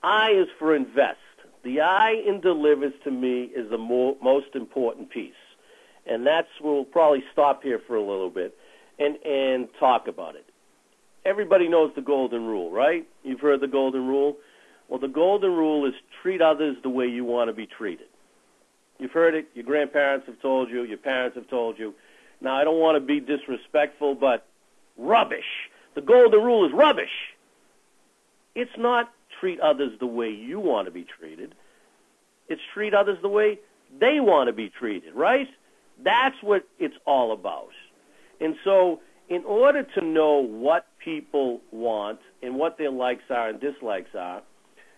I is for invest. The I in delivers to me is the most important piece. And we'll probably stop here for a little bit and talk about it. Everybody knows the golden rule, right? You've heard the golden rule? Well, the golden rule is treat others the way you want to be treated. You've heard it. Your grandparents have told you. Your parents have told you. Now, I don't want to be disrespectful, but rubbish. The golden rule is rubbish. It's not treat others the way you want to be treated. It's treat others the way they want to be treated, right? That's what it's all about. And so in order to know what people want and what their likes are and dislikes are,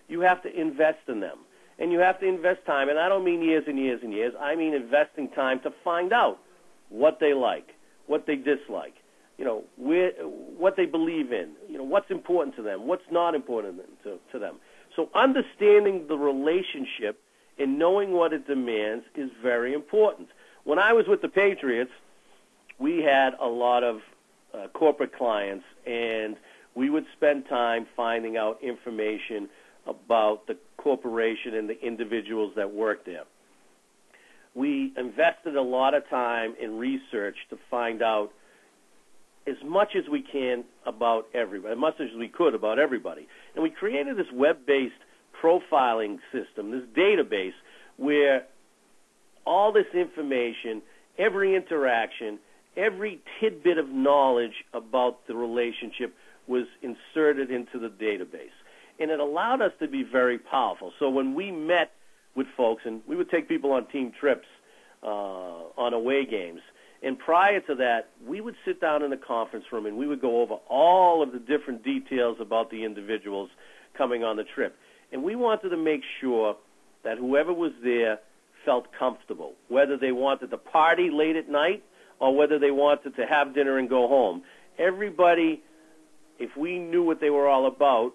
you have to invest in them. And you have to invest time. And I don't mean years and years and years. I mean investing time to find out what they like, what they dislike, what they believe in, what's important to them, what's not important to them. So understanding the relationship and knowing what it demands is very important. When I was with the Patriots, we had a lot of corporate clients, and we would spend time finding out information about the corporation and the individuals that work there. We invested a lot of time in research to find out as much as we can about everybody, as much as we could about everybody. And we created this web-based profiling system, this database, where all this information, every interaction, every tidbit of knowledge about the relationship was inserted into the database. And it allowed us to be very powerful. So when we met with folks, and we would take people on team trips, on away games, and prior to that, we would sit down in the conference room and we would go over all of the different details about the individuals coming on the trip. And we wanted to make sure that whoever was there felt comfortable, whether they wanted to party late at night or whether they wanted to have dinner and go home. Everybody, if we knew what they were all about,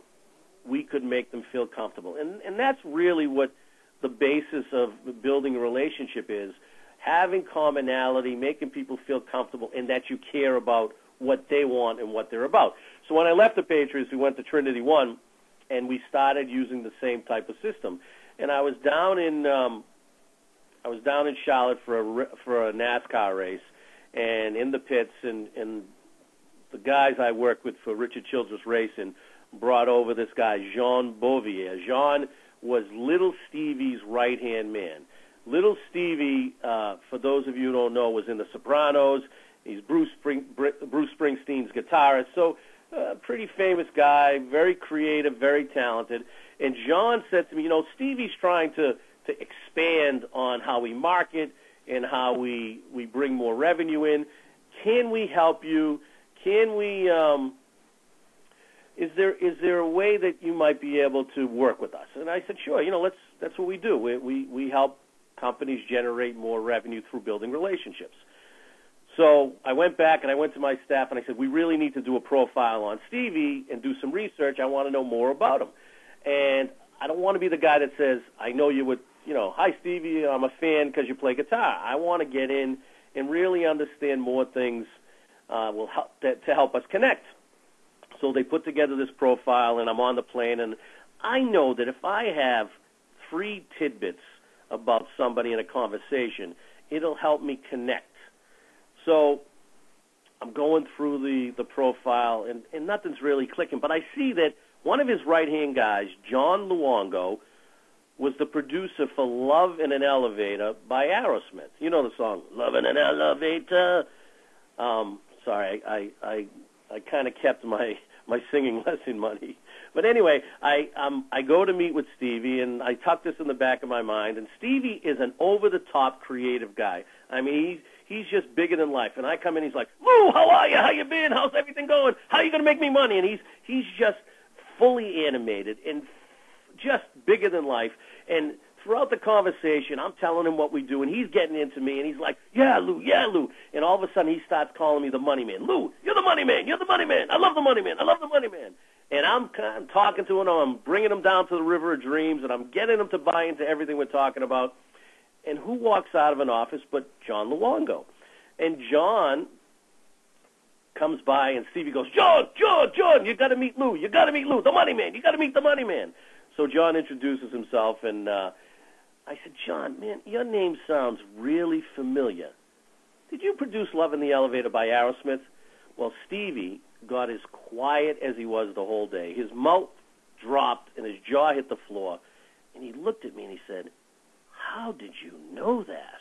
we could make them feel comfortable. And that's really what the basis of building a relationship is, having commonality, making people feel comfortable, and that you care about what they want and what they're about. So when I left the Patriots, we went to TrinityOne, and we started using the same type of system. And I was down in Charlotte for a NASCAR race, and in the pits, and the guys I worked with for Richard Childress Racing brought over this guy, Jean Bouvier. Jean was Little Stevie's right-hand man. Little Stevie, for those of you who don't know, was in The Sopranos. He's Bruce Springsteen's guitarist. So pretty famous guy, very creative, very talented. And John said to me, Stevie's trying to expand on how we market and how we bring more revenue in. Can we help you? Can we is there a way that you might be able to work with us? And I said, sure, that's what we do. We help companies generate more revenue through building relationships. So I went back and I went to my staff and I said, we really need to do a profile on Stevie and do some research. I want to know more about him. And I don't want to be the guy that says, I know you would, hi, Stevie, I'm a fan because you play guitar. I want to get in and really understand more things will help to help us connect. So they put together this profile, and I'm on the plane, and I know that if I have 3 tidbits about somebody in a conversation, it'll help me connect. So I'm going through the profile, and nothing's really clicking, but I see that one of his right-hand guys, John Luongo, was the producer for Love in an Elevator by Aerosmith. You know the song, Love in an Elevator. Sorry, I kind of kept my singing lesson money. But anyway, I go to meet with Stevie, and I tuck this in the back of my mind, and Stevie is an over-the-top creative guy. I mean, he's just bigger than life. And I come in, he's like, Lou, how are you? How you been? How's everything going? How are you going to make me money? And he's just fully animated and just bigger than life. And throughout the conversation, I'm telling him what we do, and he's getting into me, and he's like, yeah, Lou. And all of a sudden, he starts calling me the money man. Lou, you're the money man. You're the money man. I love the money man. I love the money man. And I'm kind of talking to him. I'm bringing him down to the River of Dreams, and I'm getting him to buy into everything we're talking about. And who walks out of an office but John Luongo? And John comes by, and Stevie goes, John, you got to meet Lou. You got to meet Lou, the money man. You got to meet the money man. So John introduces himself, and I said, John, man, your name sounds really familiar. Did you produce Love in the Elevator by Aerosmith? Well, Stevie got as quiet as he was the whole day. His mouth dropped and his jaw hit the floor, and he looked at me and he said, how did you know that?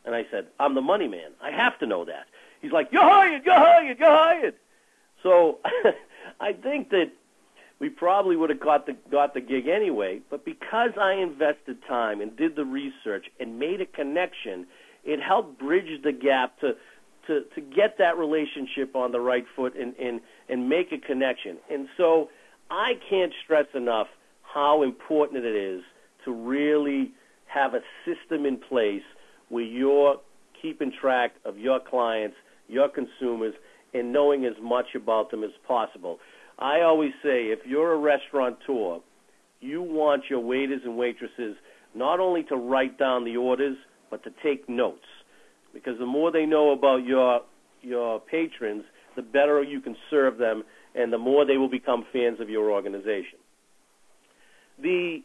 And I said, I'm the money man. I have to know that. He's like, you're hired, you're hired, you're hired. So I think that we probably would have got the gig anyway, but because I invested time and did the research and made a connection, it helped bridge the gap to get that relationship on the right foot and make a connection. And so I can't stress enough how important it is to really have a system in place where you're keeping track of your clients, your consumers, and knowing as much about them as possible. I always say, if you're a restaurateur, you want your waiters and waitresses not only to write down the orders, but to take notes. Because the more they know about your patrons, the better you can serve them, and the more they will become fans of your organization. The